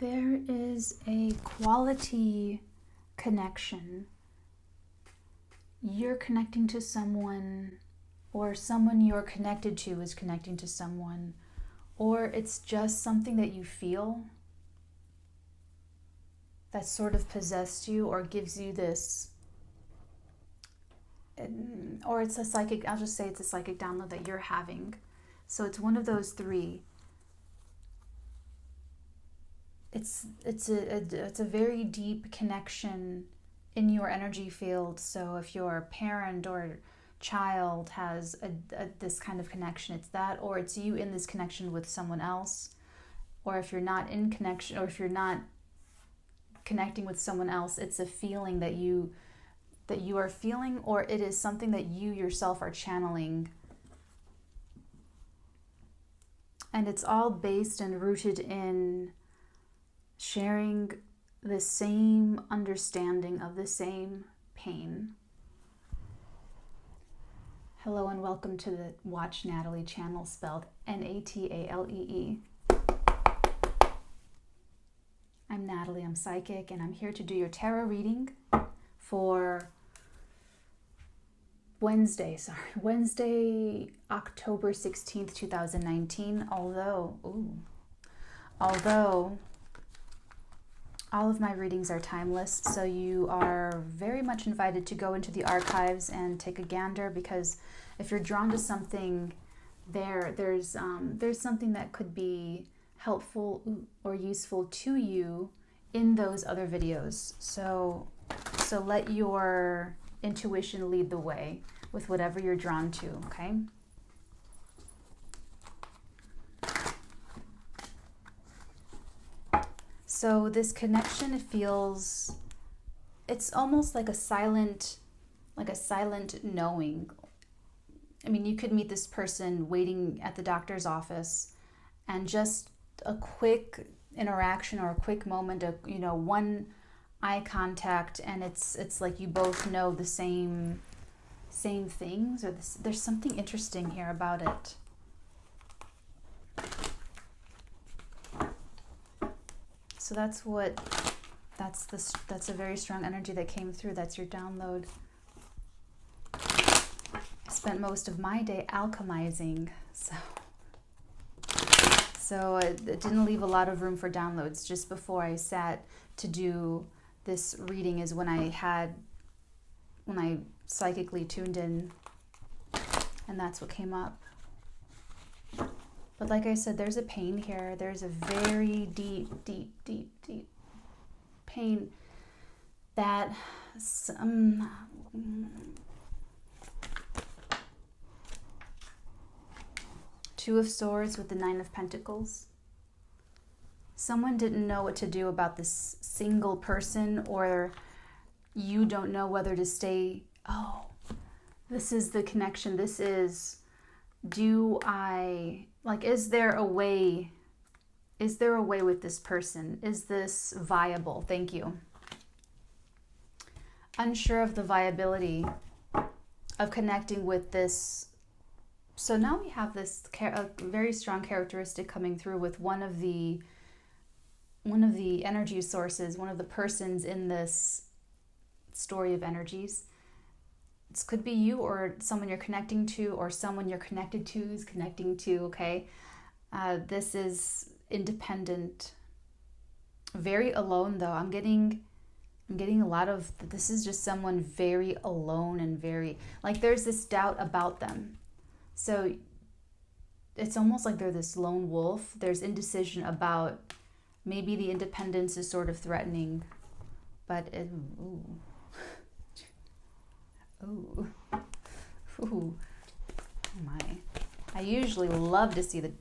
There is a quality connection. You're connecting to someone, or someone you're connected to is connecting to someone, or it's just something that you feel that sort of possessed you or gives you this, or it's a psychic, I'll just say it's a psychic download that you're having. So it's one of those three. It's a very deep connection in your energy field. So if your parent or child has this kind of connection, it's that, or it's you in this connection with someone else. Or if you're not in connection, or if you're not connecting with someone else, it's a feeling that you are feeling, or it is something that you yourself are channeling. And it's all based and rooted in sharing the same understanding of the same pain. Hello and welcome to the WatchNatalee channel, spelled Natalee. I'm Natalie, I'm psychic, and I'm here to do your tarot reading for Wednesday, October 16th, 2019. Although all of my readings are timeless, so you are very much invited to go into the archives and take a gander, because if you're drawn to something, there's something that could be helpful or useful to you in those other videos. So let your intuition lead the way with whatever you're drawn to, okay? So this connection, it's almost like a silent knowing. I mean, you could meet this person waiting at the doctor's office, and just a quick interaction or a quick moment of, one eye contact, and it's like you both know the same things, or there's something interesting here about it. So that's a very strong energy that came through. That's your download. I spent most of my day alchemizing, so it didn't leave a lot of room for downloads. Just before I sat to do this reading is when I psychically tuned in, and that's what came up. But like I said, there's a pain here. There's a very deep pain that Two of Swords with the Nine of Pentacles. Someone didn't know what to do about this single person, or you don't know whether to stay. Oh, this is the connection. This is, is there a way with this person? Is this viable? Thank you. Unsure of the viability of connecting with this. So now we have this very strong characteristic coming through with one of the energy sources, one of the persons in this story of energies. This could be you, or someone you're connecting to, or someone you're connected to is connecting to, okay? This is independent. Very alone, though. I'm getting a lot of, this is just someone very alone and very, like there's this doubt about them. So it's almost like they're this lone wolf. There's indecision about, maybe the independence is sort of threatening, but Ooh. Oh my. I usually love to see the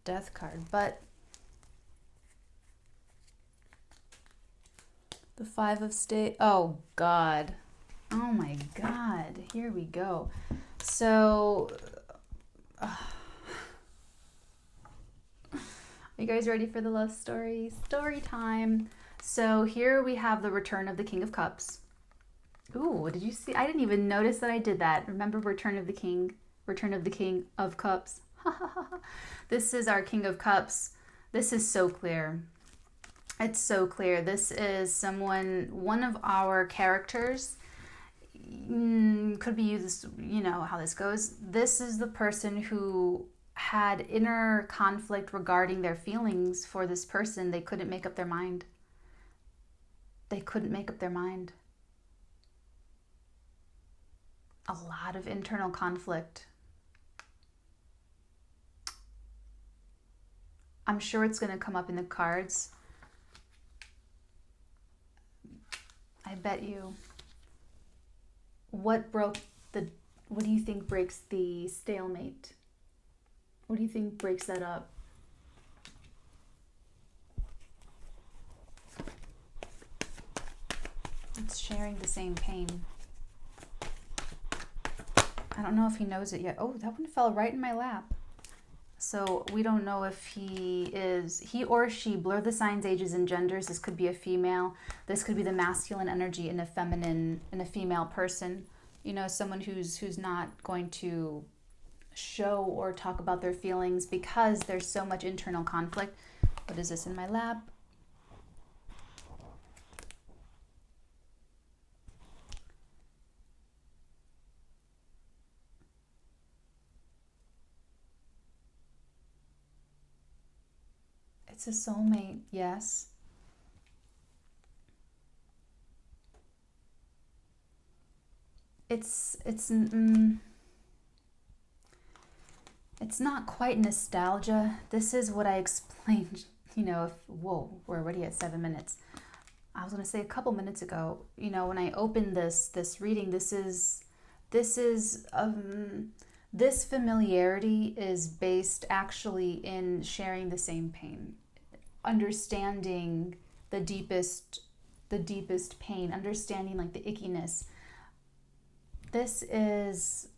Death card, but the Five of Staves. Oh God. Oh my God. Here we go. So are you guys ready for the love story? Story time. So here we have the return of the King of Cups. Ooh, did you see? I didn't even notice that I did that. Remember Return of the King of Cups. This is our King of Cups. This is so clear. It's so clear. This is someone, one of our characters, could be you, this, you know how this goes. This is the person who had inner conflict regarding their feelings for this person. They couldn't make up their mind. They couldn't make up their mind. A lot of internal conflict. I'm sure it's going to come up in the cards. I bet you. What do you think breaks the stalemate? What do you think breaks that up? It's sharing the same pain. I don't know if he knows it yet. Oh, that one fell right in my lap. So we don't know if he or she, blur the signs, ages, and genders. This could be a female. This could be the masculine energy in a female person. You know, someone who's not going to show or talk about their feelings because there's so much internal conflict. What is this in my lap? It's a soulmate, yes. It's not quite nostalgia. This is what I explained, you know, whoa, we're already at 7 minutes. I was going to say a couple minutes ago, you know, when I opened this reading, this familiarity is based actually in sharing the same pain, understanding the deepest pain, understanding like the ickiness. This is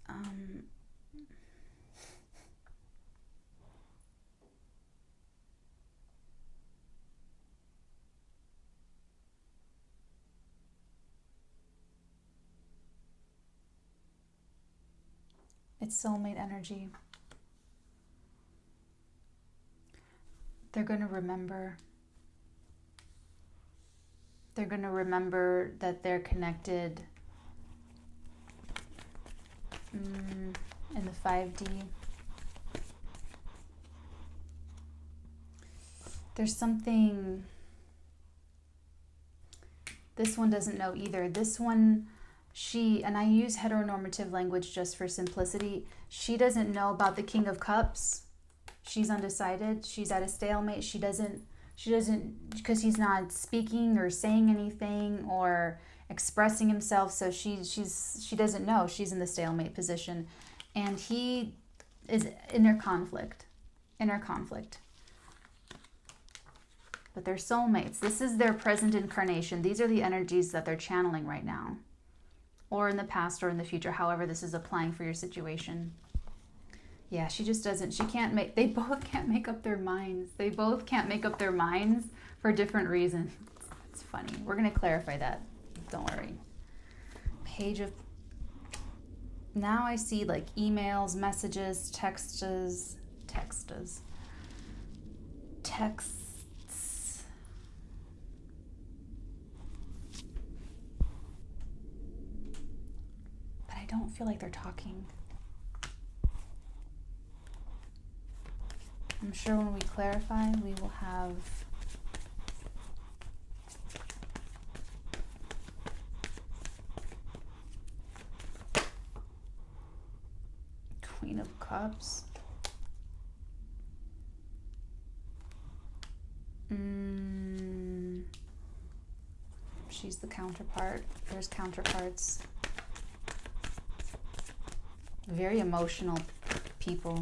it's soulmate energy. They're going to remember. They're going to remember that they're connected in the 5D. There's something. This one doesn't know either. This one, and I use heteronormative language just for simplicity, she doesn't know about the King of Cups. She's undecided. She's at a stalemate. She doesn't, because he's not speaking or saying anything or expressing himself. So she doesn't know. She's in the stalemate position, and he is inner conflict. But they're soulmates. This is their present incarnation. These are the energies that they're channeling right now, or in the past or in the future, however this is applying for your situation. Yeah, she just doesn't, they both can't make up their minds. They both can't make up their minds for different reasons. It's funny. We're going to clarify that. Don't worry. Page of, now I see like emails, messages, texts. But I don't feel like they're talking. I'm sure when we clarify, we will have Queen of Cups. She's the counterpart. There's counterparts. Very emotional people.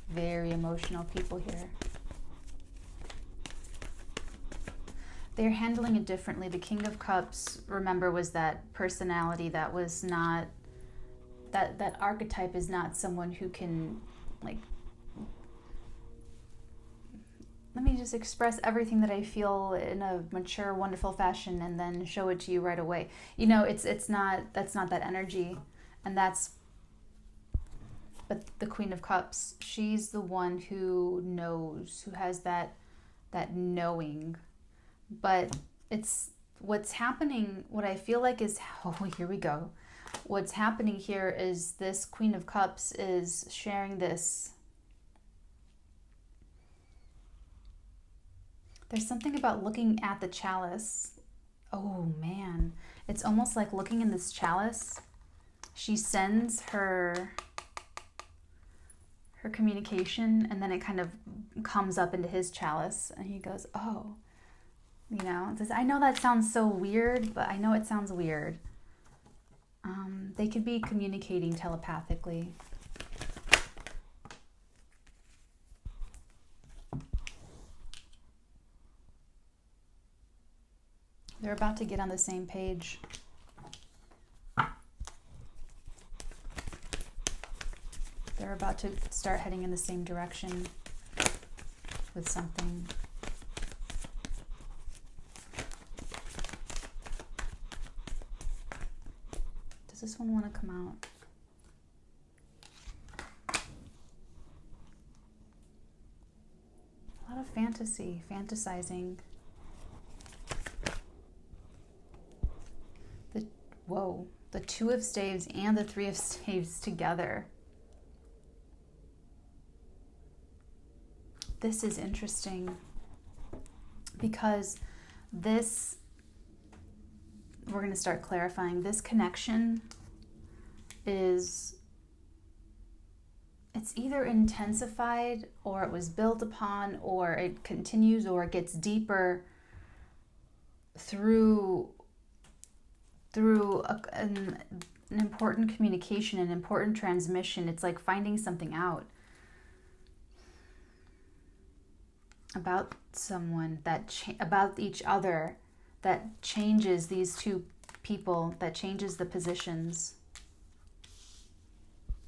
Very emotional people here. They're handling it differently. The King of Cups, remember, was that personality that was not, that archetype is not someone who can, like, let me just express everything that I feel in a mature, wonderful fashion and then show it to you right away. You know, that's not that energy. And but the Queen of Cups, she's the one who knows, who has that that knowing. But it's what's happening, what I feel like is, oh, here we go. What's happening here is this Queen of Cups is sharing this. There's something about looking at the chalice. Oh man, it's almost like looking in this chalice. She sends her communication, and then it kind of comes up into his chalice, and he goes, oh, you know, I know that sounds so weird, but I know it sounds weird. They could be communicating telepathically. They're about to get on the same page. They're about to start heading in the same direction with something. Does this one want to come out? A lot of fantasy, fantasizing. Whoa, the Two of Staves and the Three of Staves together. This is interesting because this, we're going to start clarifying, this connection is, it's either intensified or it was built upon or it continues or it gets deeper through an important communication, an important transmission. It's like finding something out about someone, about each other, that changes these two people, that changes the positions.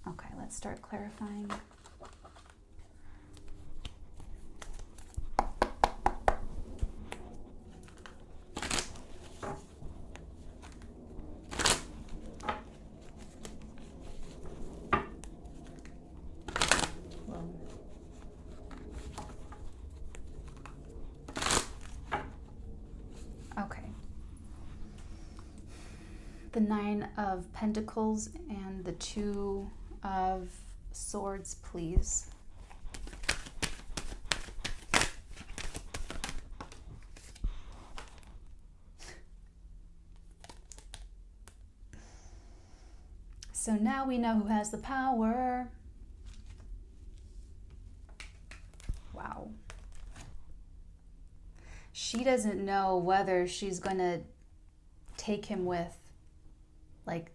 Okay, let's start clarifying. The Nine of Pentacles and the Two of Swords, please. So now we know who has the power. Wow. She doesn't know whether she's going to take him with, like,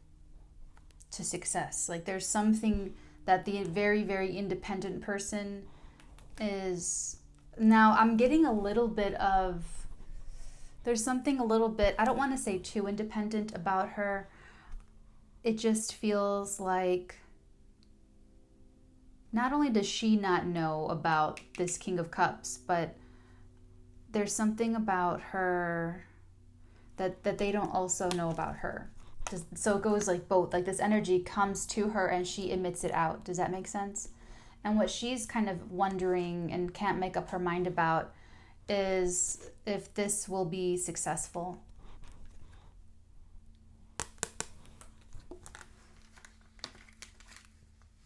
to success. Like, there's something that the very, very independent person is. Now, I'm getting a little bit of, there's something a little bit, I don't want to say too independent about her. It just feels like not only does she not know about this King of Cups, but there's something about her that they don't also know about her. So it goes like both. Like, this energy comes to her and she emits it out. Does that make sense? And what she's kind of wondering and can't make up her mind about is if this will be successful.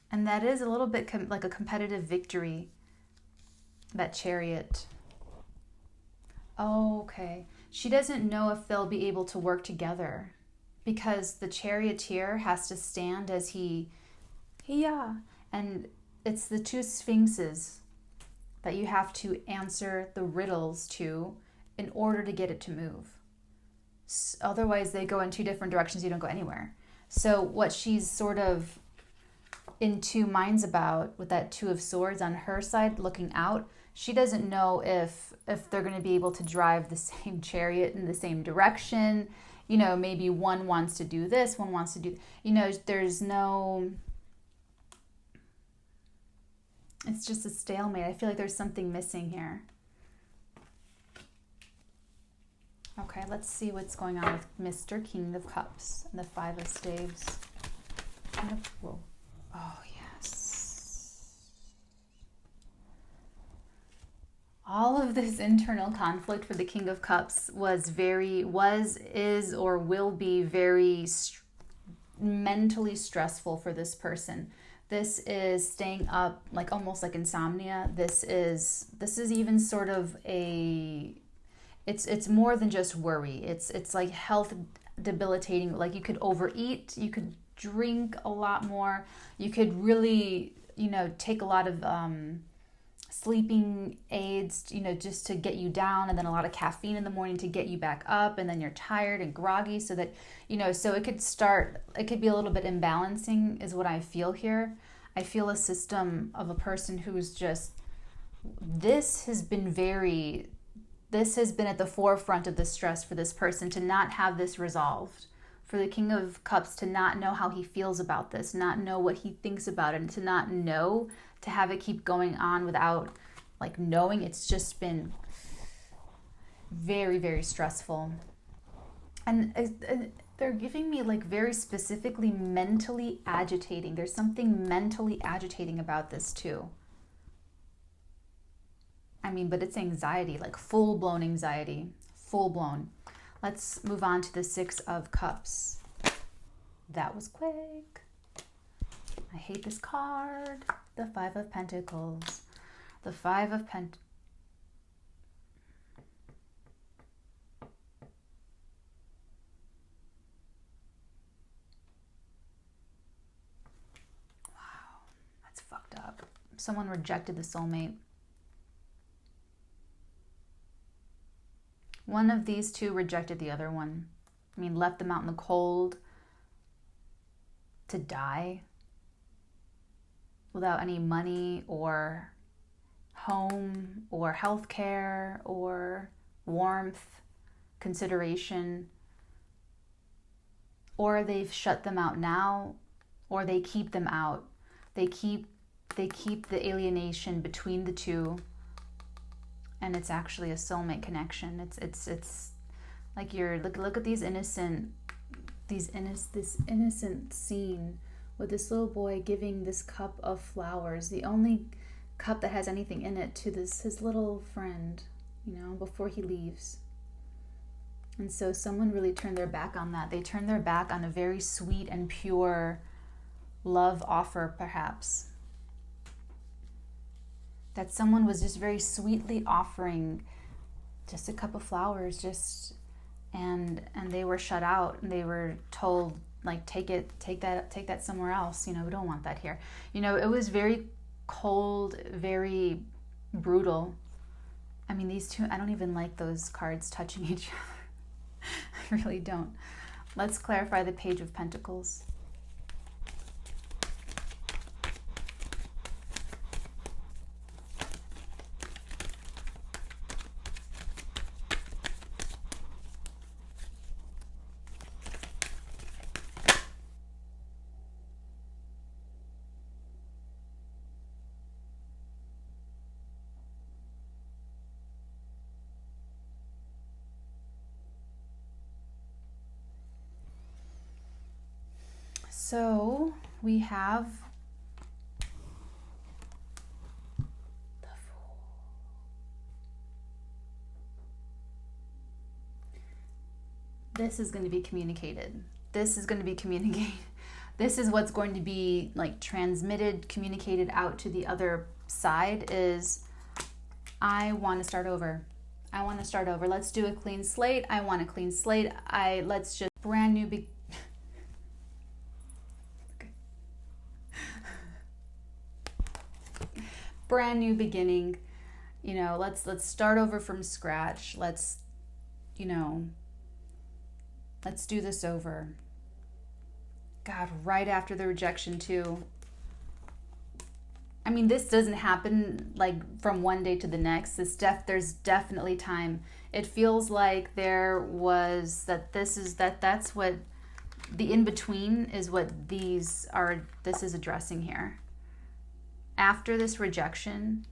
And that is a little bit like a competitive victory, that Chariot. Oh, okay. She doesn't know if they'll be able to work together because the charioteer has to stand as and it's the two sphinxes that you have to answer the riddles to in order to get it to move. Otherwise, they go in two different directions. You don't go anywhere. So what she's sort of in two minds about with that Two of Swords on her side looking out, she doesn't know if they're going to be able to drive the same chariot in the same direction. You know, maybe one wants to do this, one wants to do, you know, there's no, it's just a stalemate. I feel like there's something missing here. Okay, let's see what's going on with Mr. King of Cups and the Five of Staves. Whoa. Oh, yes. All of this internal conflict for the King of Cups is, or will be very mentally stressful for this person. This is staying up, like almost like insomnia. This is even sort of it's more than just worry. It's like health debilitating. Like you could overeat, you could drink a lot more, you could really, take a lot of sleeping aids, just to get you down, and then a lot of caffeine in the morning to get you back up, and then you're tired and groggy, so that, so it could be a little bit imbalancing is what I feel here. I feel a system of a person who's just, this has been at the forefront of the stress for this person to not have this resolved. For the King of Cups to not know how he feels about this, not know what he thinks about it, and to not know, to have it keep going on without like knowing. It's just been very, very stressful. And they're giving me like very specifically mentally agitating. There's something mentally agitating about this too. I mean, but it's anxiety, like full-blown anxiety, full-blown. Let's move on to the Six of Cups. That was quick. I hate this card. The Five of Pentacles. The Five of Pentacles. Wow, that's fucked up. Someone rejected the soulmate. One of these two rejected the other one. I mean, left them out in the cold to die without any money or home or health care or warmth, consideration. Or they've shut them out now, or they keep them out. They keep the alienation between the two. And it's actually a soulmate connection. It's like look at this innocent scene with this little boy giving this cup of flowers, the only cup that has anything in it, to his little friend, before he leaves. And so someone really turned their back on that. They turned their back on a very sweet and pure love offer, perhaps. That someone was just very sweetly offering just a cup of flowers, and they were shut out, and they were told, like, take that somewhere else. We don't want that here. It was very cold, very brutal. I mean, these two, I don't even like those cards touching each other. I really don't. Let's clarify the Page of Pentacles. So we have the Fool. This is going to be communicated. This is going to be communicated. This is what's going to be like transmitted, communicated out to the other side is, I want to start over. I want to start over. Let's do a clean slate. I want a clean slate. Let's just brand new brand new beginning. Let's start over from scratch. Let's do this over. God, right after the rejection too. I mean, this doesn't happen like from one day to the next. There's definitely time. It feels like that's what the in-between is, what this is addressing here. After this rejection,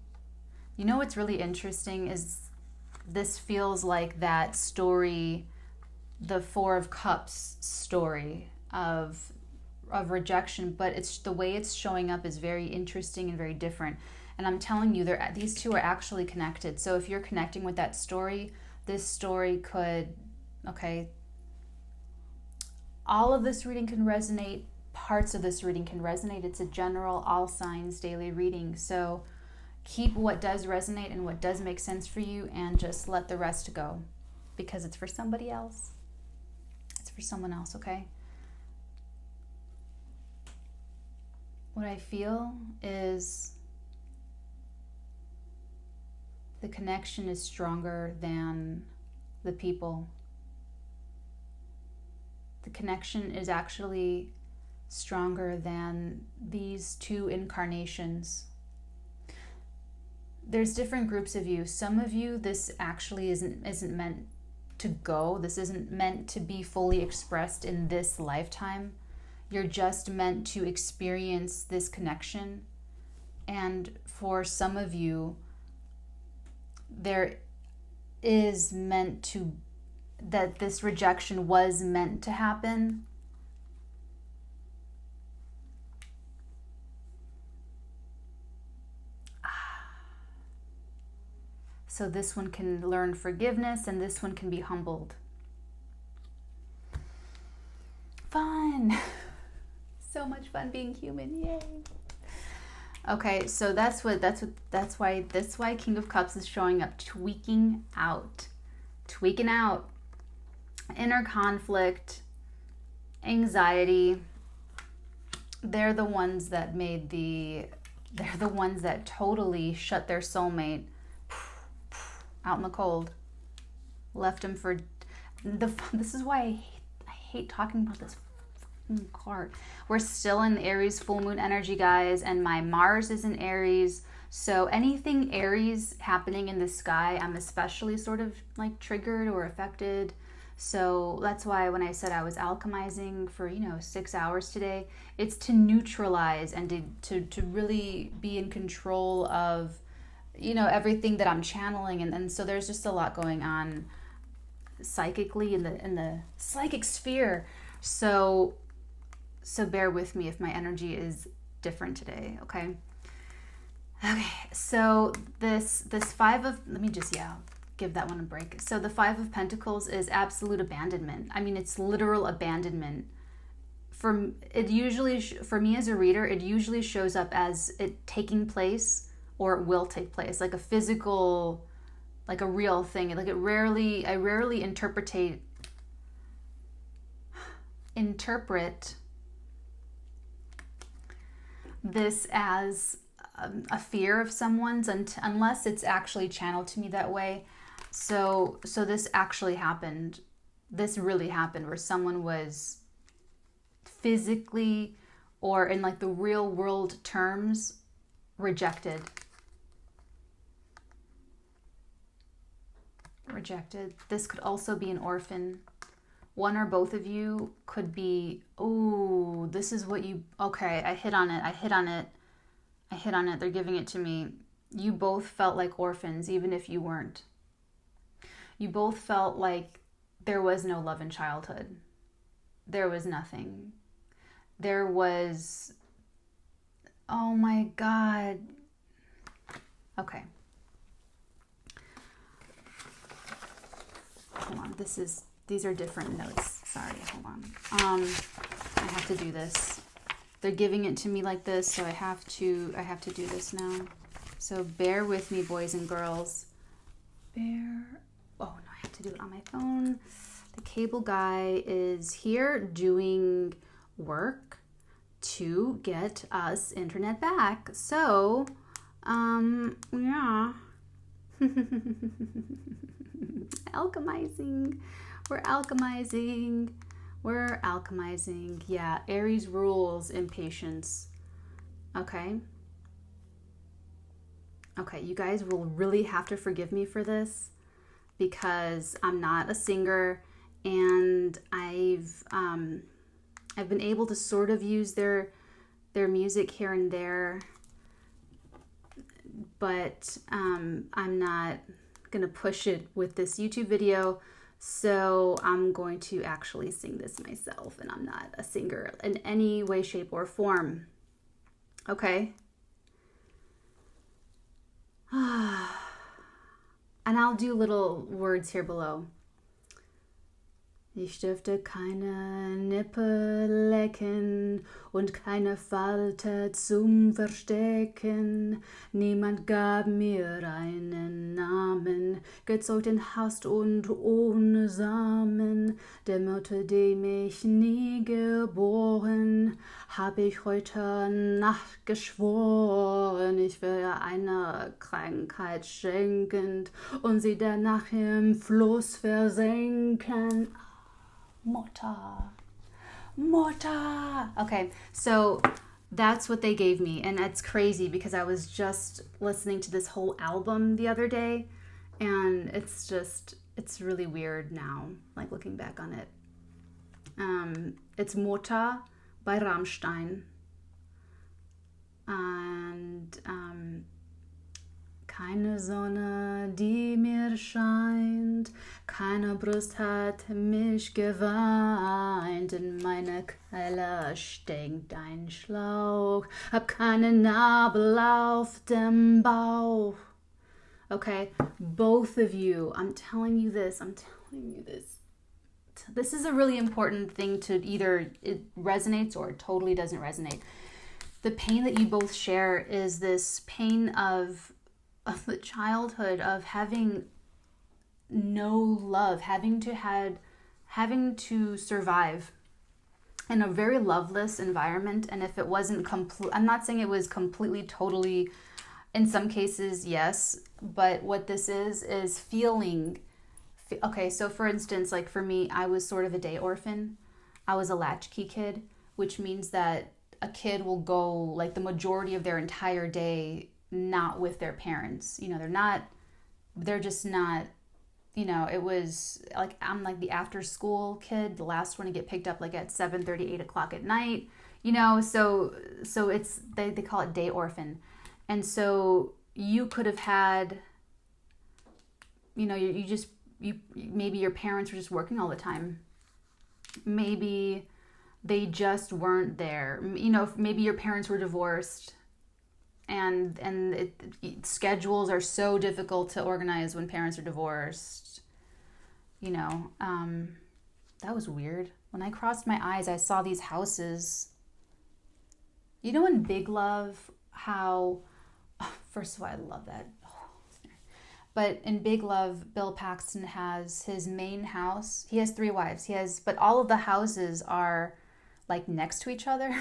what's really interesting is this feels like that story, the Four of Cups story of rejection, but it's the way it's showing up is very interesting and very different. And I'm telling you, these two are actually connected. So if you're connecting with that story, this story could, okay, all of this reading can resonate. Parts of this reading can resonate. It's a general all signs daily reading. So keep what does resonate and what does make sense for you, and just let the rest go, because it's for somebody else. It's for someone else, okay? What I feel is the connection is stronger than the people. The connection is actually stronger than these two incarnations. There's different groups of you. Some of you, this actually isn't meant to go. This isn't meant to be fully expressed in this lifetime. You're just meant to experience this connection. And for some of you, there is meant to, that this rejection was meant to happen. So this one can learn forgiveness, and this one can be humbled. Fun. So much fun being human. Yay. Okay, so that's why King of Cups is showing up, tweaking out. Inner conflict, anxiety. They're the ones that totally shut their soulmate out in the cold. Left him for this is why I hate talking about this card. We're still in Aries full moon energy, guys, and my Mars is in Aries. So anything Aries happening in the sky, I'm especially sort of like triggered or affected. So that's why when I said I was alchemizing for 6 hours today, it's to neutralize and to really be in control of everything that I'm channeling, and so there's just a lot going on psychically in the psychic sphere. So bear with me if my energy is different today, okay? Okay, so this five of, let me just, give that one a break. So the Five of Pentacles is absolute abandonment. I mean, it's literal abandonment. For me as a reader, it usually shows up as it taking place, or it will take place, like a physical, like a real thing. Like I rarely interpret this as a fear of someone's, unless it's actually channeled to me that way. So this actually happened. This really happened, where someone was physically, or in like the real world terms, rejected. This could also be an orphan. One or both of you could be, oh, this is what you, okay, I hit on it. They're giving it to me. You both felt like orphans, even if you weren't. You both felt like there was no love in childhood. There was nothing. There was, oh my God. Okay. Hold on, these are different notes. Sorry, hold on. I have to do this. They're giving it to me like this, so I have to do this now. So bear with me, boys and girls. Oh no, I have to do it on my phone. The cable guy is here doing work to get us internet back. So, yeah. Alchemizing. We're alchemizing. Yeah, Aries rules impatience. Okay, you guys will really have to forgive me for this, because I'm not a singer, and I've been able to sort of use their music here and there, but I'm not gonna push it with this YouTube video. So I'm going to actually sing this myself, and I'm not a singer in any way, shape, or form. Okay? And I'll do little words here below. Ich dürfte keine Nippel lecken und keine Falte zum Verstecken. Niemand gab mir einen Namen, gezeugt in Hast und ohne Samen. Der Mutter, die mich nie geboren, hab ich heute Nacht geschworen. Ich will ihr eine Krankheit schenkend und sie danach im Fluss versenken. Mutter. Okay, so that's what they gave me, and it's crazy because I was just listening to this whole album the other day, and it's really weird now, like looking back on it. It's Mutter by Rammstein, and keine Sonne, die mir scheint, keine Brust hat mich geweint, in meiner Keller stinkt ein Schlauch, hab keinen Nabel auf dem Bauch. Okay, both of you, I'm telling you this. This is a really important thing to either it resonates or it totally doesn't resonate. The pain that you both share is this pain of the childhood, of having no love, having to survive in a very loveless environment. And if it wasn't complete, I'm not saying it was completely, totally, in some cases, yes, but what this is feeling. Okay, so for instance, like for me, I was sort of a day orphan. I was a latchkey kid, which means that a kid will go like the majority of their entire day not with their parents. You know, they're just not, you know, it was like, I'm like the after school kid, the last one to get picked up like at 7:30, 8 o'clock at night, you know, so it's, they call it day orphan. And so you could have had, you know, you maybe your parents were just working all the time. Maybe they just weren't there. You know, maybe your parents were divorced. And schedules are so difficult to organize when parents are divorced. You know, that was weird. When I crossed my eyes, I saw these houses. You know, in Big Love, how, first of all, I love that. But in Big Love, Bill Paxton has his main house. He has 3 wives. But all of the houses are like next to each other.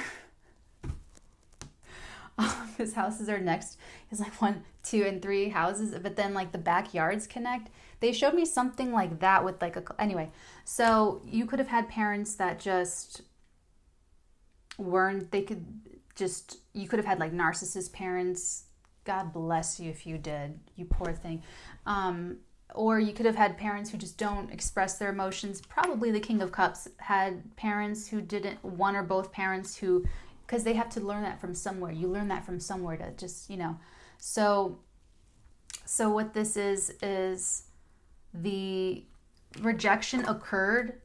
All of his houses are next. He's like 1, 2, and 3 houses, but then like the backyards connect. They showed me something like that with like anyway. So you could have had parents that just weren't. You could have had like narcissist parents. God bless you if you did, you poor thing. Or you could have had parents who just don't express their emotions. Probably the King of Cups had parents who didn't, one or both parents who, because they have to learn that from somewhere. You learn that from somewhere to just, you know. So what this is the rejection occurred.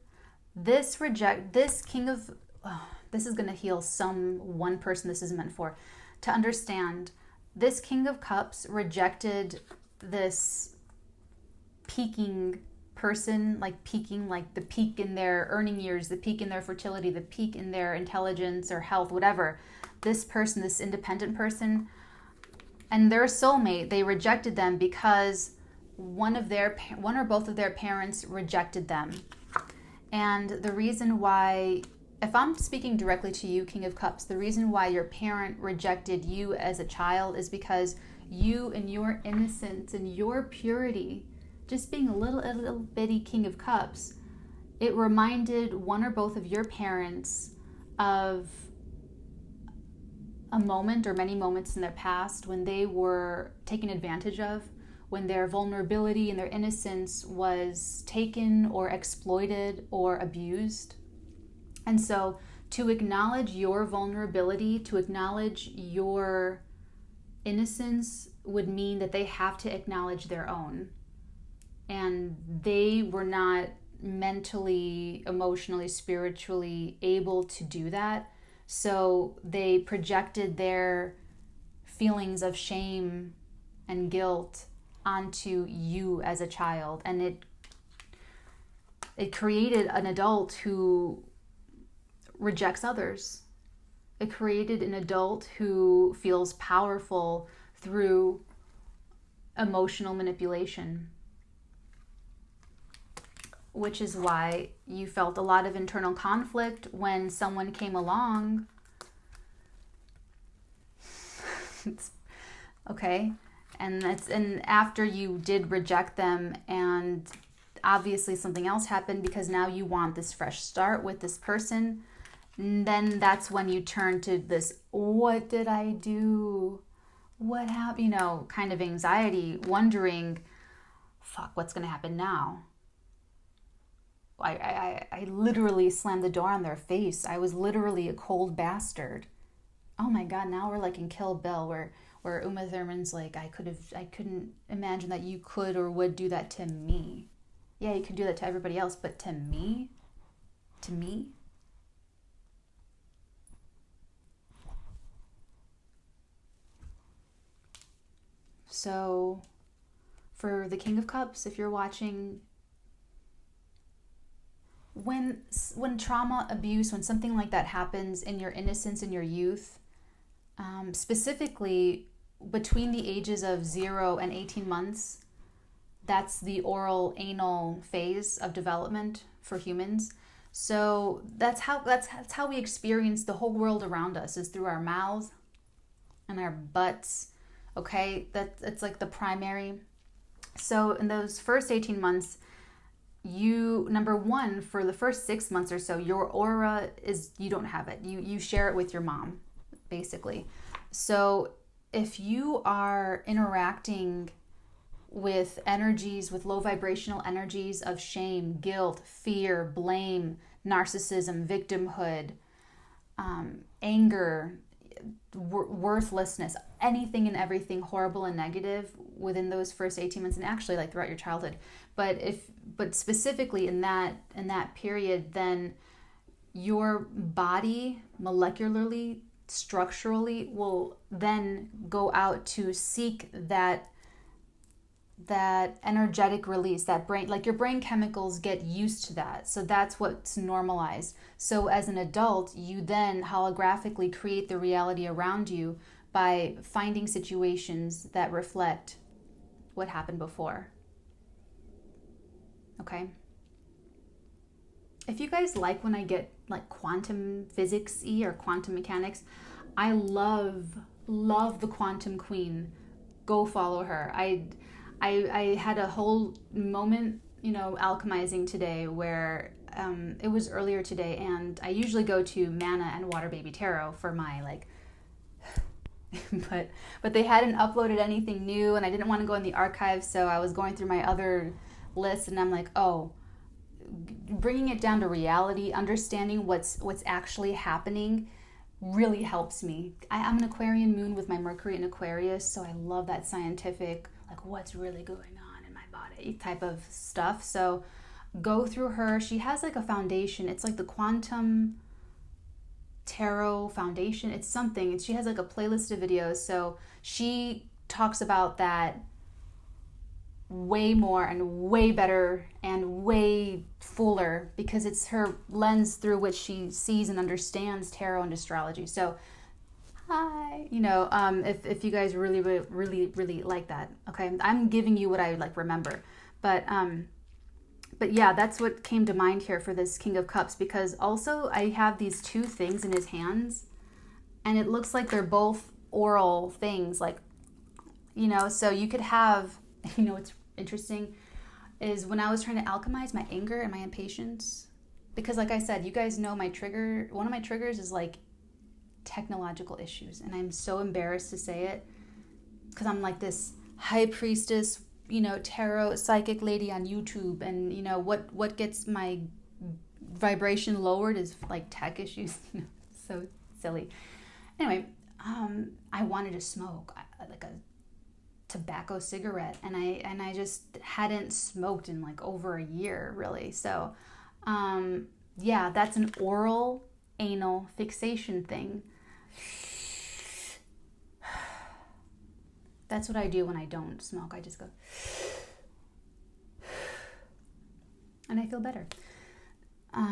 This King of, this is going to heal one person this is meant for. To understand, this King of Cups rejected this peaking person, like the peak in their earning years, the peak in their fertility, the peak in their intelligence or health, whatever. This person, this independent person, and their soulmate, they rejected them because one or both of their parents rejected them. And the reason why, if I'm speaking directly to you, King of Cups, the reason why your parent rejected you as a child is because you, in your innocence and your purity, just being a little bitty King of Cups, it reminded one or both of your parents of a moment or many moments in their past when they were taken advantage of, when their vulnerability and their innocence was taken or exploited or abused. And so to acknowledge your vulnerability, to acknowledge your innocence would mean that they have to acknowledge their own. And they were not mentally, emotionally, spiritually able to do that. So they projected their feelings of shame and guilt onto you as a child, and it created an adult who rejects others. It created an adult who feels powerful through emotional manipulation, which is why you felt a lot of internal conflict when someone came along. Okay, and after you did reject them, and obviously something else happened because now you want this fresh start with this person, and then that's when you turn to this, what did I do? What happened? Kind of anxiety, wondering, fuck, what's going to happen now? I literally slammed the door on their face. I was literally a cold bastard. Oh my God, now we're like in Kill Bill where Uma Thurman's like, I couldn't imagine that you could or would do that to me. Yeah, you can do that to everybody else, but to me? To me? So, for the King of Cups, if you're watching, when trauma, abuse, when something like that happens in your innocence, in your youth, specifically between the ages of 0 and 18 months, that's the oral anal phase of development for humans. So that's how we experience the whole world around us, is through our mouths and our butts. Okay, it's like the primary. So in those first 18 months, you, number one, for the first 6 months or so, your aura is, you don't have it. You share it with your mom, basically. So if you are interacting with energies, with low vibrational energies of shame, guilt, fear, blame, narcissism, victimhood, anger, worthlessness, anything and everything horrible and negative within those first 18 months, and actually like throughout your childhood, but specifically in that period, then your body molecularly, structurally will then go out to seek that energetic release, that brain, like your brain chemicals get used to that. So that's what's normalized. So as an adult, you then holographically create the reality around you by finding situations that reflect what happened before. Okay? If you guys like when I get like quantum physics-y or quantum mechanics, I love the Quantum Queen. Go follow her. I had a whole moment, alchemizing today where it was earlier today, and I usually go to Mana and Water Baby Tarot for my but they hadn't uploaded anything new, and I didn't want to go in the archives, so I was going through my other list, and I'm like, oh, bringing it down to reality, understanding what's actually happening really helps me. I'm an Aquarian moon with my Mercury in Aquarius, so I love that scientific, like what's really going on in my body type of stuff. So go through her. She has like a foundation. It's like the Quantum Tarot Foundation. It's something. She has like a playlist of videos. So she talks about that way more and way better and way fuller, because it's her lens through which she sees and understands tarot and astrology. So hi, if you guys really like that, okay, I'm giving you what I like remember, but yeah, that's what came to mind here for this King of Cups, because also I have these two things in his hands, and it looks like they're both oral things, like, so you could have, what's interesting is when I was trying to alchemize my anger and my impatience, because like I said, you guys know one of my triggers is like technological issues, and I'm so embarrassed to say it because I'm like this high priestess, tarot psychic lady on YouTube, and what gets my vibration lowered is like tech issues. So silly. Anyway, I wanted to smoke like a tobacco cigarette, and I just hadn't smoked in like over a year, really. So yeah, that's an oral anal fixation thing. That's what I do when I don't smoke. I just go, and I feel better. I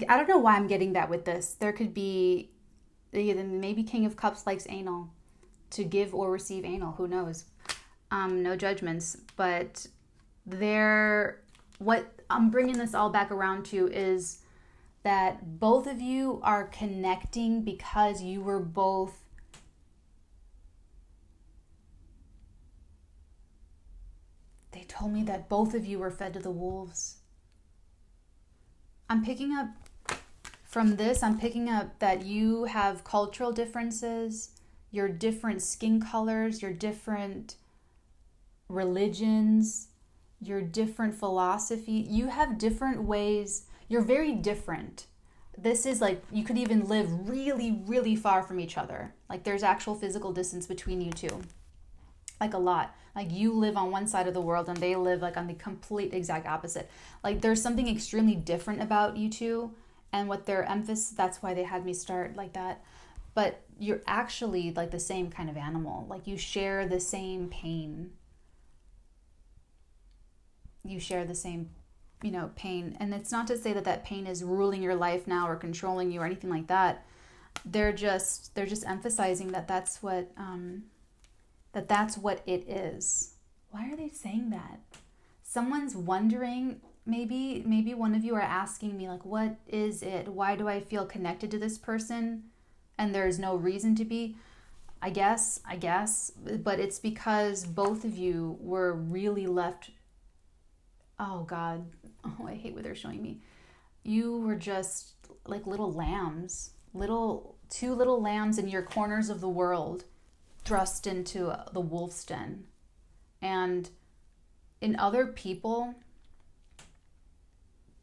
don't know why I'm getting that with this. There could be, maybe King of Cups likes anal, to give or receive anal. Who knows? No judgments. But what I'm bringing this all back around to is that both of you are connecting because you were both they told me that both of you were fed to the wolves. I'm picking up that you have cultural differences, your different skin colors, your different religions, your different philosophy. You have different ways. You're very different. This is like, you could even live really, really far from each other. Like there's actual physical distance between you two. Like a lot. Like you live on one side of the world and they live like on the complete exact opposite. Like there's something extremely different about you two and what their emphasis, that's why they had me start like that. But you're actually like the same kind of animal. Like you share the same pain. You share the same, pain. And it's not to say that that pain is ruling your life now or controlling you or anything like that. They're just emphasizing that that's what it is. Why are they saying that? Someone's wondering, maybe one of you are asking me like, what is it? Why do I feel connected to this person? And there's no reason to be. I guess, but it's because both of you were really left. Oh God. Oh, I hate what they're showing me. You were just like little lambs, two little lambs in your corners of the world, thrust into the wolf's den. And in other people,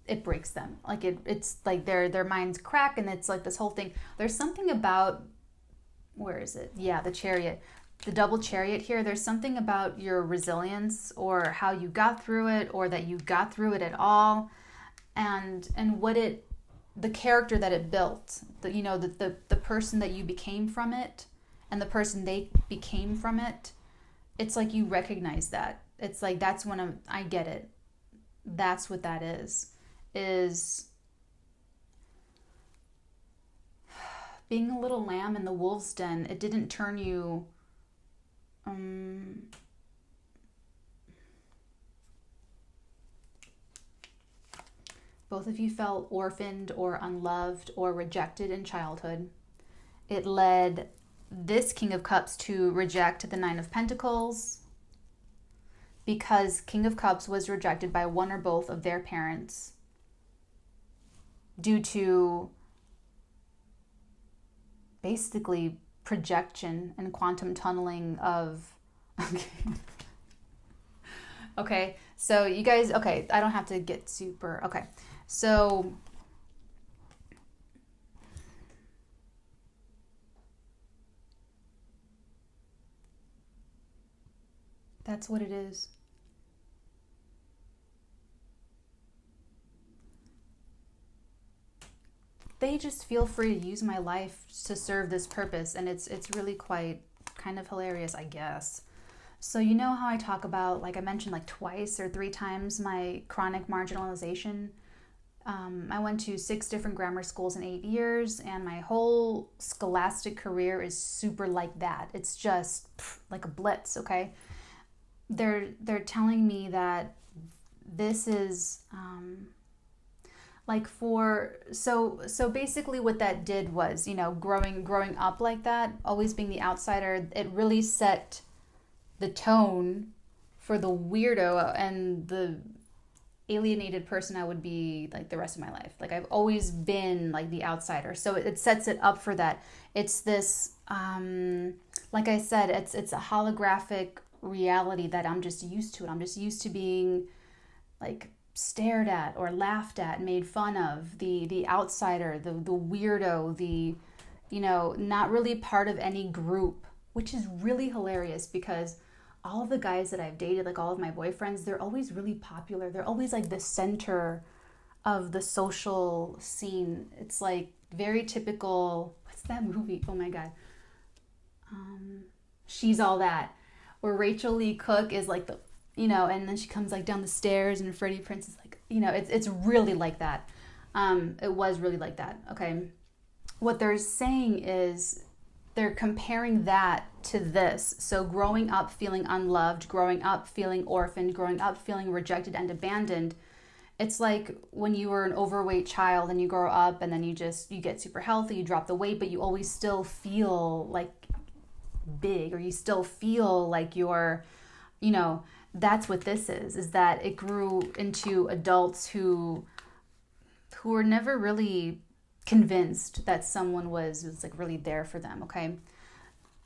it breaks them. Like it's like their minds crack, and it's like this whole thing. There's something about, where is it? Yeah, the chariot. The double chariot here, there's something about your resilience or how you got through it, or that you got through it at all, and what the character that it built, the person that you became from it, and the person they became from it. It's like you recognize that. It's like that's when I get it. That's what that is being a little lamb in the wolf's den. It didn't turn you both of you felt orphaned or unloved or rejected in childhood. It led this King of Cups to reject the Nine of Pentacles because King of Cups was rejected by one or both of their parents due to basically projection and quantum tunneling of okay, so you guys, okay, I don't have to get super, okay, so that's what it is. They just feel free to use my life to serve this purpose, and it's really quite kind of hilarious, I guess. So you know how I talk about, like I mentioned like twice or three times, my chronic marginalization? I went to 6 different grammar schools in 8 years, and my whole scholastic career is super like that. It's just like a blitz, okay? They're telling me that this is like so basically what that did was, growing up like that, always being the outsider, it really set the tone for the weirdo and the alienated person I would be like the rest of my life. Like I've always been like the outsider, so it sets it up for that. It's this like I said, it's a holographic reality that I'm just used to. I'm just used to being like stared at or laughed at, made fun of, the outsider, the weirdo, the not really part of any group, which is really hilarious because all of the guys that I've dated, like all of my boyfriends, they're always really popular. They're always like the center of the social scene. It's like very typical. What's that movie? Oh my God. She's All That. Or Rachel Lee Cook is like the, you know, and then she comes like down the stairs and Freddie Prinze is like, you know, it's really like that. It was really like that. Okay. What they're saying is they're comparing that to this. So growing up feeling unloved, growing up feeling orphaned, growing up feeling rejected and abandoned. It's like when you were an overweight child and you grow up and then you get super healthy, you drop the weight, but you always still feel like big, or you still feel like you're, you know, that's what this is that it grew into adults who were never really convinced that someone was like really there for them, okay?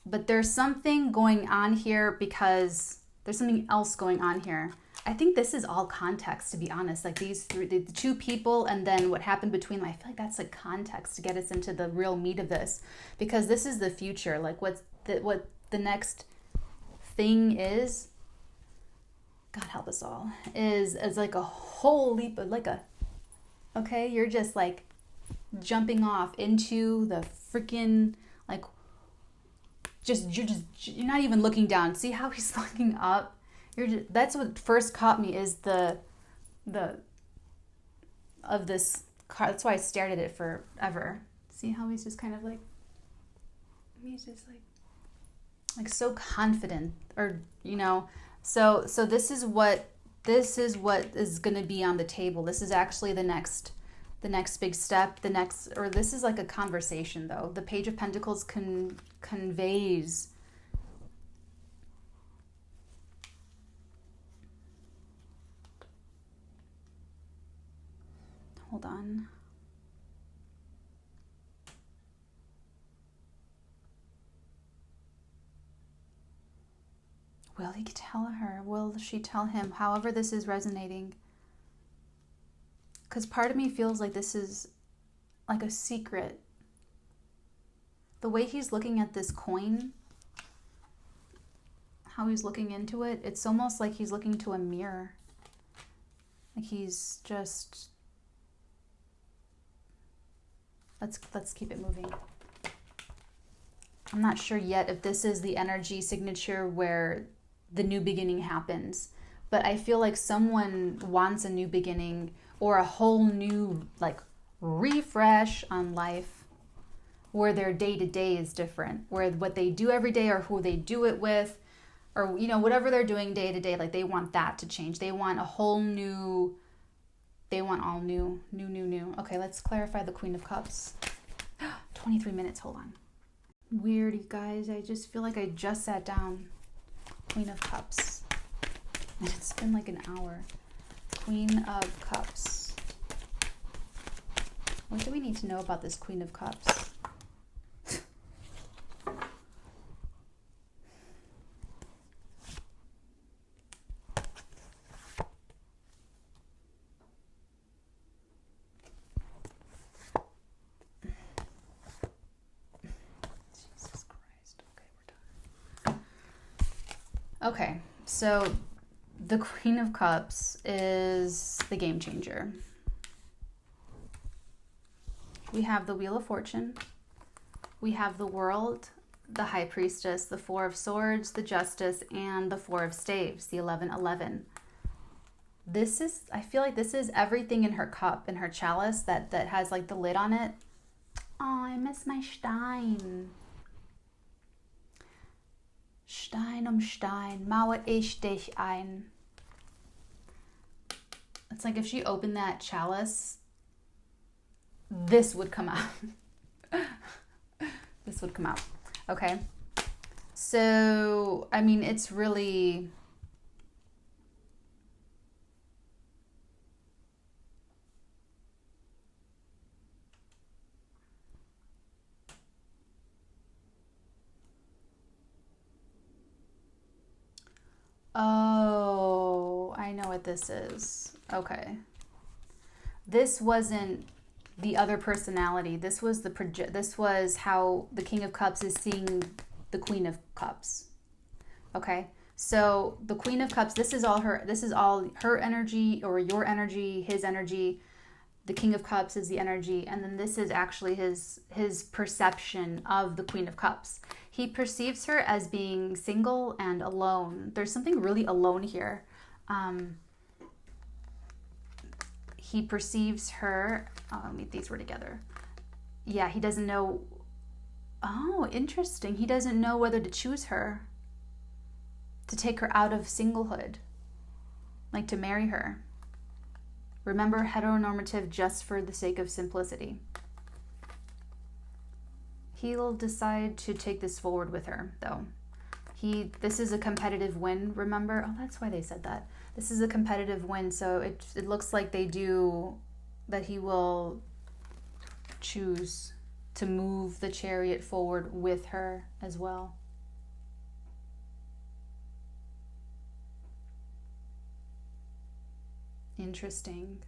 But there's something going on here because there's something else going on here. I think this is all context, to be honest. Like these three, the two people, and then what happened between them. I feel like that's like context to get us into the real meat of this, because this is the future. Like what the next thing is, God help us all, is like a whole leap of like a, okay, you're just like jumping off into the freaking like you're not even looking down. See how he's looking up? That's what first caught me, is the of this car. That's why I stared at it forever. See how he's just kind of like, he's just like so confident, or you know. So this is what is going to be on the table. This is actually the next big step. This is like a conversation, though. The Page of Pentacles conveys. Hold on. Will he tell her? Will she tell him? However this is resonating. Because part of me feels like this is like a secret. The way he's looking at this coin, how he's looking into it, it's almost like he's looking to a mirror. Like he's just... Let's keep it moving. I'm not sure yet if this is the energy signature where the new beginning happens, but I feel like someone wants a new beginning, or a whole new like refresh on life, where their day-to-day is different, where what they do every day or who they do it with, or you know, whatever they're doing day to day, like they want that to change. They want a whole new, they want all new. Okay, let's clarify the Queen of Cups. 23 minutes, hold on. Weird, you guys, I just feel like I just sat down. Queen of Cups. And it's been like an hour. Queen of Cups. What do we need to know about this Queen of Cups? Jesus Christ. Okay, we're done. Okay, so the Queen of Cups is the game changer. We have the Wheel of Fortune. We have the World, the High Priestess, the Four of Swords, the Justice, and the Four of Staves, the 11-11. This is, I feel like this is everything in her cup, in her chalice that has like the lid on it. Oh, I miss my Stein. Stein um Stein, mauer ich dich ein. It's like if she opened that chalice, this would come out. This would come out. Okay. So, I mean, it's really... Oh, I know what this is. Okay. This wasn't the other personality. This was this was how the King of Cups is seeing the Queen of Cups. Okay? So, the Queen of Cups, this is all her energy, or your energy, his energy. The King of Cups is the energy, and then this is actually his perception of the Queen of Cups. He perceives her as being single and alone. There's something really alone here. He perceives her, let me, these were together. Yeah, he doesn't know, oh, interesting. He doesn't know whether to choose her, to take her out of singlehood, like to marry her. Remember, heteronormative just for the sake of simplicity. He'll decide to take this forward with her, though. This is a competitive win, remember? Oh, that's why they said that. This is a competitive win, so it looks like that he will choose to move the chariot forward with her as well. Interesting.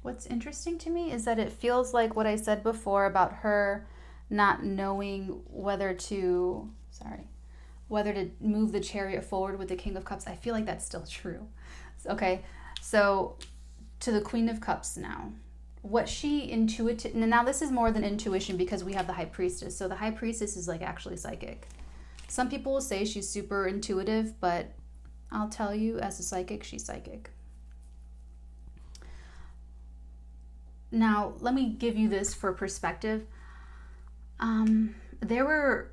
What's interesting to me is that it feels like what I said before about her not knowing whether to move the chariot forward with the King of Cups. I feel like that's still true. Okay, so to the Queen of Cups now. What she intuited, now this is more than intuition because we have the High Priestess. So the High Priestess is like actually psychic. Some people will say she's super intuitive, but I'll tell you, as a psychic, she's psychic. Now, let me give you this for perspective. There were,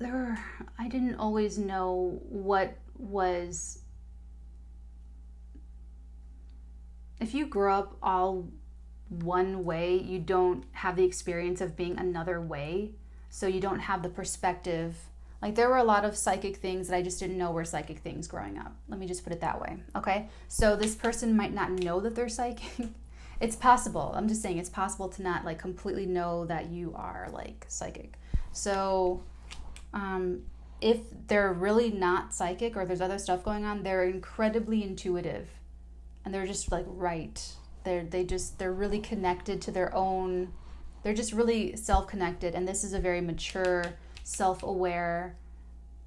I didn't always know what was, if you grow up all one way, you don't have the experience of being another way. So you don't have the perspective. Like, there were a lot of psychic things that I just didn't know were psychic things growing up. Let me just put it that way. Okay. So this person might not know that they're psychic. It's possible. I'm just saying it's possible to not like completely know that you are like psychic. So if they're really not psychic or there's other stuff going on, they're incredibly intuitive and they're just like right. They're really connected to their own, they're just really self-connected, and this is a very mature, self-aware,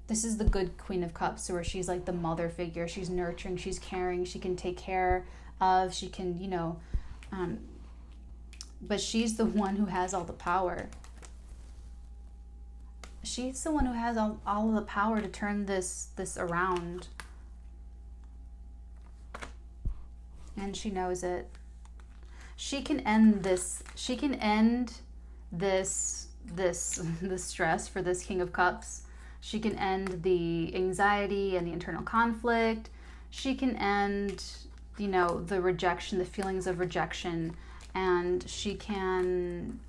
this is the good Queen of Cups, where she's like the mother figure, she's nurturing, she's caring, she can take care of, she can, but she's the one who has all the power. She's the one who has all of the power to turn this around. And she knows it. She can end this. She can end this stress for this King of Cups. She can end the anxiety and the internal conflict. She can end, the rejection, the feelings of rejection, and she can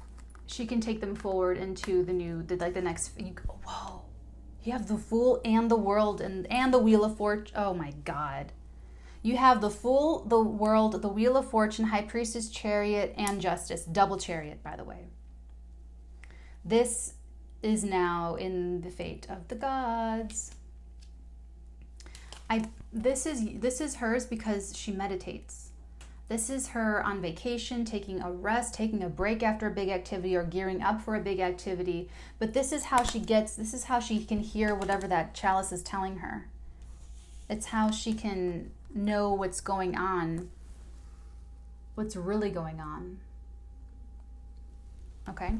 take them forward into the next. Whoa, you have the Fool and the World and the Wheel of Fortune. Oh my God. You have the Fool, the World, the Wheel of Fortune, High Priestess, Chariot, and Justice. Double Chariot, by the way. This is now in the fate of the gods. This is hers because she meditates. This is her on vacation, taking a rest, taking a break after a big activity, or gearing up for a big activity. But this is how she can hear whatever that chalice is telling her. It's how she can know what's going on, what's really going on. Okay?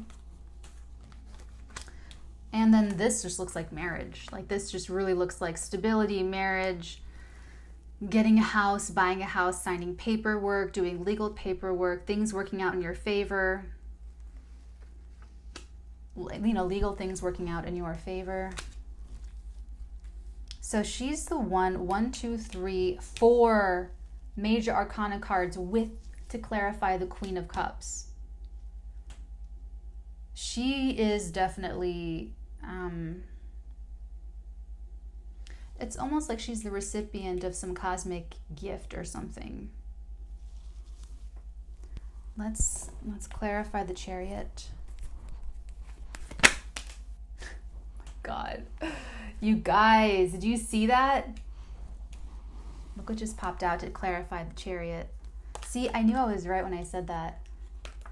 And then this just looks like marriage. Like, this just really looks like stability, marriage, getting a house, buying a house, signing paperwork, doing legal paperwork, things working out in your favor. Legal things working out in your favor. So she's the 1, 2, 3, 4 major arcana cards to clarify the Queen of Cups. She is definitely, it's almost like she's the recipient of some cosmic gift or something. Let's clarify the Chariot. God. You guys, did you see that? Look what just popped out to clarify the Chariot. See, I knew I was right when I said that.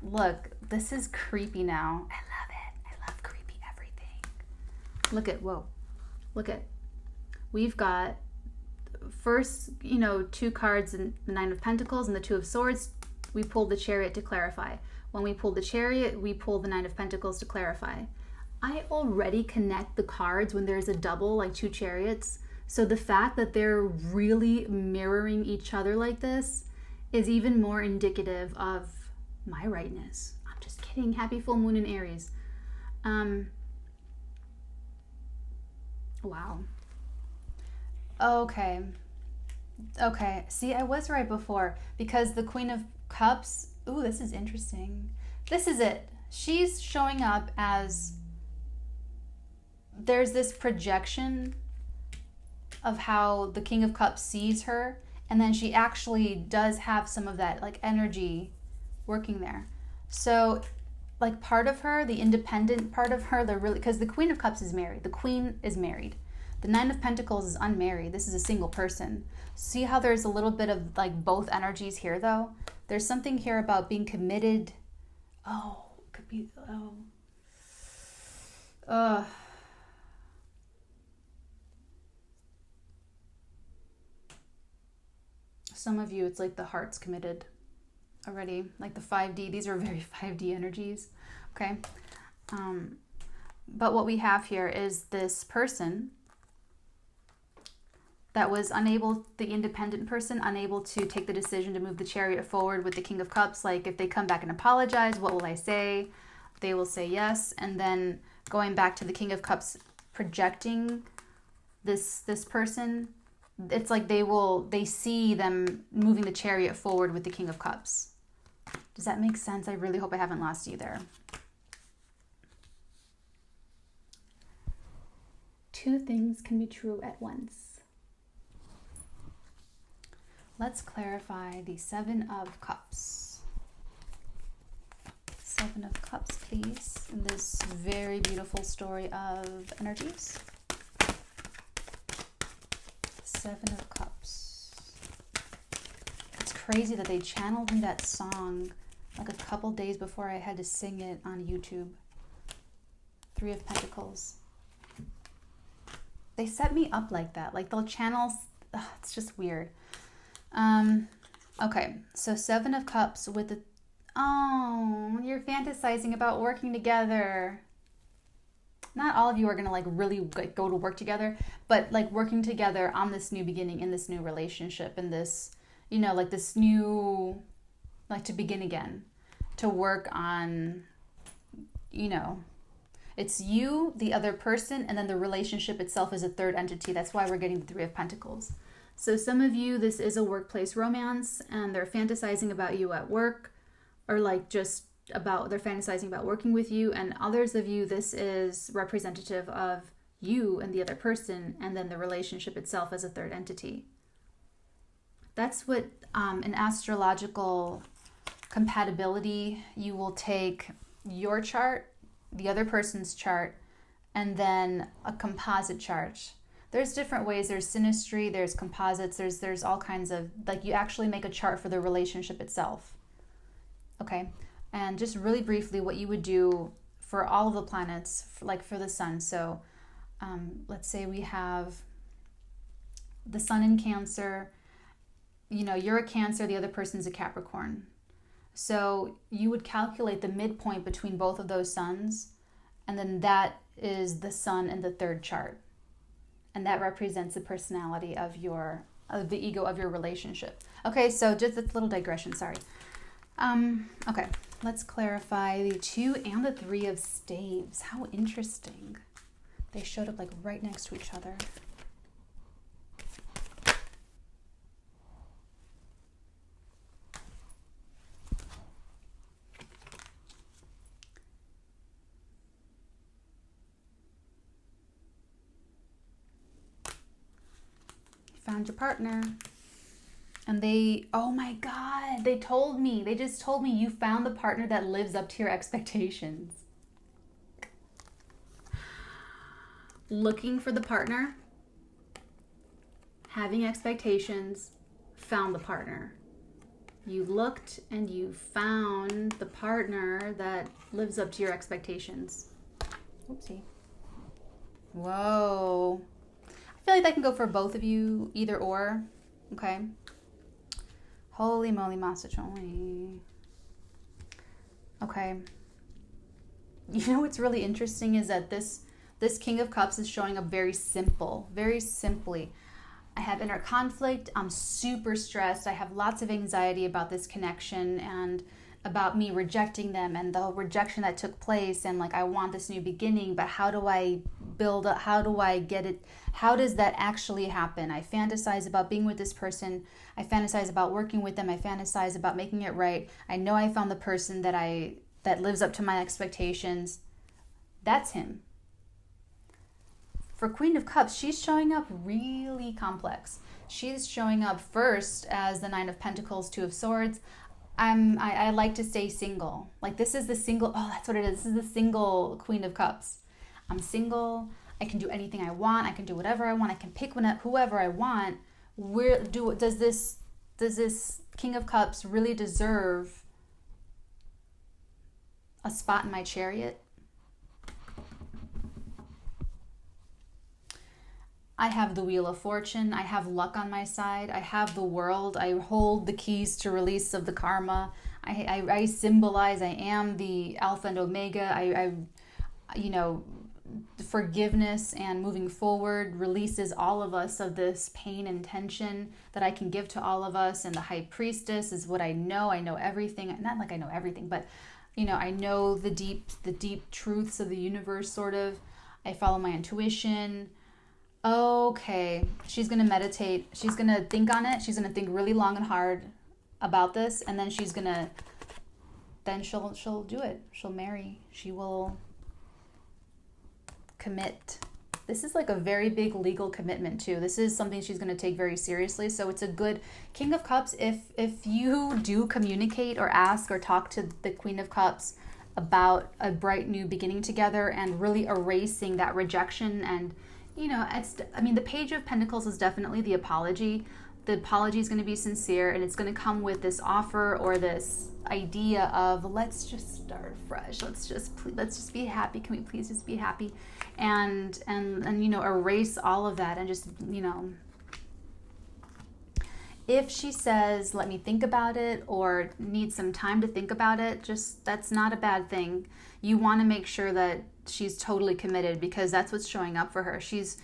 Look, this is creepy now. I love it. I love creepy. Look at, whoa, look at, we've got first, you know, 2 cards and the 9 of Pentacles and the 2 of Swords. We pulled the Chariot to clarify. When we pulled the Chariot, we pulled the 9 of Pentacles to clarify. I already connect the cards when there's a double, like 2 chariots. So the fact that they're really mirroring each other like this is even more indicative of my rightness. I'm just kidding. Happy full moon in Aries. Wow. Okay. Okay. See, I was right before because the Queen of Cups, ooh, this is interesting. This is it. She's showing up as there's this projection of how the King of Cups sees her, and then she actually does have some of that like energy working there. So like part of her, the independent part of her, the really, because the Queen of Cups is married. The Queen is married. The 9 of Pentacles is unmarried. This is a single person. See how there's a little bit of like both energies here though? There's something here about being committed. Oh, could be, some of you, it's like the heart's committed already, like the 5D. These are very 5D energies, okay? But what we have here is this person that was unable, the independent person, unable to take the decision to move the Chariot forward with the King of Cups. Like if they come back and apologize, what will I say? They will say yes. And then going back to the King of Cups, projecting this person, it's like they see them moving the Chariot forward with the King of Cups. Does that make sense? I really hope I haven't lost you there. 2 things can be true at once. Let's clarify the 7 of Cups. 7 of Cups, please, in this very beautiful story of energies. 7 of Cups. It's crazy that they channeled me that song like a couple days before I had to sing it on YouTube. 3 of Pentacles. They set me up like that. Like they'll channel, it's just weird. Okay, so 7 of Cups with the, oh, you're fantasizing about working together. Not all of you are going to like really go to work together, but like working together on this new beginning, in this new relationship, in this, you know, like this new, like to begin again, to work on, you know, it's you, the other person, and then the relationship itself is a third entity. That's why we're getting the 3 of Pentacles. So some of you, this is a workplace romance and they're fantasizing about you at work, or like just about, they're fantasizing about working with you. And others of you, this is representative of you and the other person, and then the relationship itself as a third entity. That's what an astrological compatibility, you will take your chart, the other person's chart, and then a composite chart. There's different ways. There's synastry, there's composites, there's all kinds of, like you actually make a chart for the relationship itself. Okay, and just really briefly what you would do for all of the planets, like for the sun. So let's say we have the sun in Cancer, you know, you're a Cancer, the other person's a Capricorn. So you would calculate the midpoint between both of those suns, and then that is the sun in the third chart. And that represents the personality of the ego of your relationship. Okay, so just a little digression, sorry. Okay, let's clarify the 2 and the 3 of staves. How interesting. They showed up like right next to each other. Found your partner. And they, oh my God, they just told me you found the partner that lives up to your expectations. Looking for the partner, having expectations, found the partner. You looked and you found the partner that lives up to your expectations. Oopsie. Whoa. I feel like that can go for both of you, either or. Okay. Holy moly, Masachoni. Okay. You know what's really interesting is that this King of Cups is showing up very simply. I have inner conflict. I'm super stressed. I have lots of anxiety about this connection and about me rejecting them and the rejection that took place, and like I want this new beginning, but how do I build up, how do I get it, how does that actually happen? I fantasize about being with this person, I fantasize about working with them, I fantasize about making it right. I know I found the person that lives up to my expectations. That's him. For Queen of Cups, she's showing up really complex. She's showing up first as the Nine of Pentacles, Two of Swords. I like to stay single. Like this is the single, oh, that's what it is. This is the single Queen of Cups. I'm single. I can do anything I want. I can do whatever I want. I can pick whoever I want. Does this King of Cups really deserve a spot in my chariot? I have the Wheel of Fortune. I have luck on my side. I have the world. I hold the keys to release of the karma. I symbolize, I am the Alpha and Omega. I forgiveness and moving forward releases all of us of this pain and tension that I can give to all of us. And the High Priestess is what I know. I know everything. Not like I know everything, but I know the deep truths of the universe, sort of. I follow my intuition. Okay, she's going to meditate. She's going to think on it. She's going to think really long and hard about this. And then she'll do it. She'll marry. She will commit. This is like a very big legal commitment too. This is something she's going to take very seriously. So it's a good King of Cups. If you do communicate or ask or talk to the Queen of Cups about a bright new beginning together and really erasing that rejection, and the Page of Pentacles is definitely the apology. The apology is going to be sincere, and it's going to come with this offer or this idea of let's just start fresh. Let's just be happy. Can we please just be happy? And erase all of that and just, if she says, let me think about it, or need some time to think about it, that's not a bad thing. You want to make sure that she's totally committed, because that's what's showing up for her. She's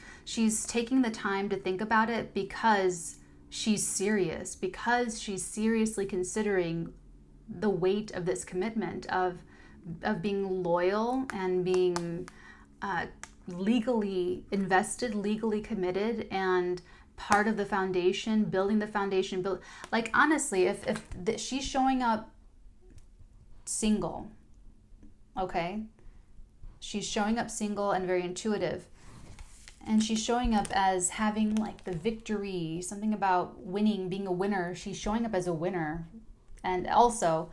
taking the time to think about it because she's serious, because she's seriously considering the weight of this commitment of being loyal and being legally invested, legally committed, and part of the foundation, building the foundation. Like honestly, if she's showing up single, okay, she's showing up single and very intuitive, and she's showing up as having like the victory, something about winning, being a winner. She's showing up as a winner, and also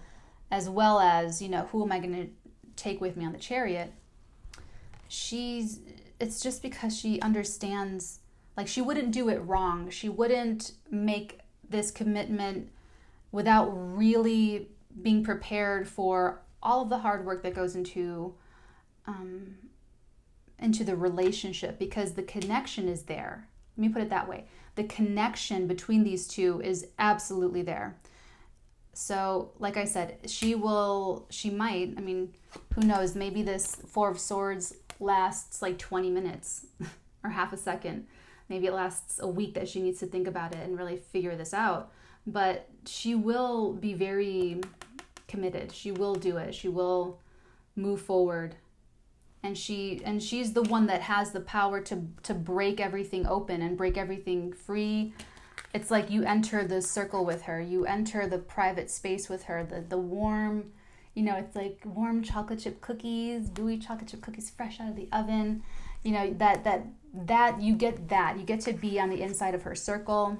as well as, who am I going to take with me on the chariot? It's just because she understands, like, she wouldn't do it wrong. She wouldn't make this commitment without really being prepared for all of the hard work that goes into the relationship, because the connection is there. Let me put it that way. The connection between these two is absolutely there. So, like I said, she might, who knows, maybe this Four of Swords lasts like 20 minutes or half a second. Maybe it lasts a week that she needs to think about it and really figure this out. But she will be very committed. She will do it. She will move forward. And she's the one that has the power to break everything open and break everything free. It's like you enter the circle with her. You enter the private space with her. The warm, it's like warm chocolate chip cookies, gooey chocolate chip cookies fresh out of the oven. That you get to be on the inside of her circle.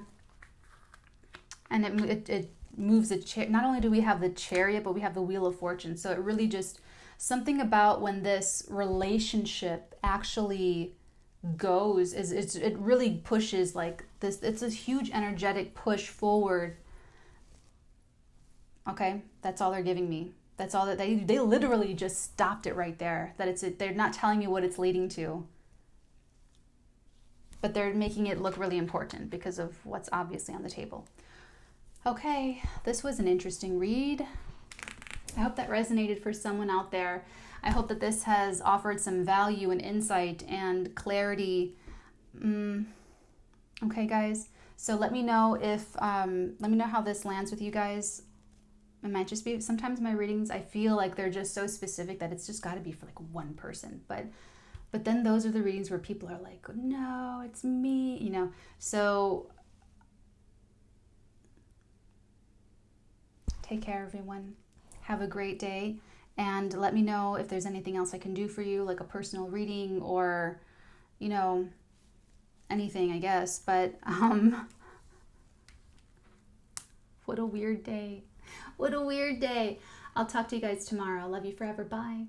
And it moves not only do we have the chariot, but we have the Wheel of Fortune. So it really just, something about when this relationship actually goes it really pushes like this. It's a huge energetic push forward. Okay, that's all they're giving me. That's all that they literally just stopped it right there. They're not telling me what it's leading to. but they're making it look really important because of what's obviously on the table. Okay, this was an interesting read. I hope that resonated for someone out there. I hope that this has offered some value and insight and clarity. Okay, guys. So let me know if, let me know how this lands with you guys. It might just be, sometimes my readings, I feel like they're just so specific that it's just got to be for like one person. But then those are the readings where people are like, no, it's me, you know. So take care, everyone. Have a great day. And let me know if there's anything else I can do for you, like a personal reading or, you know, anything, I guess. But what a weird day. What a weird day. I'll talk to you guys tomorrow. Love you forever. Bye.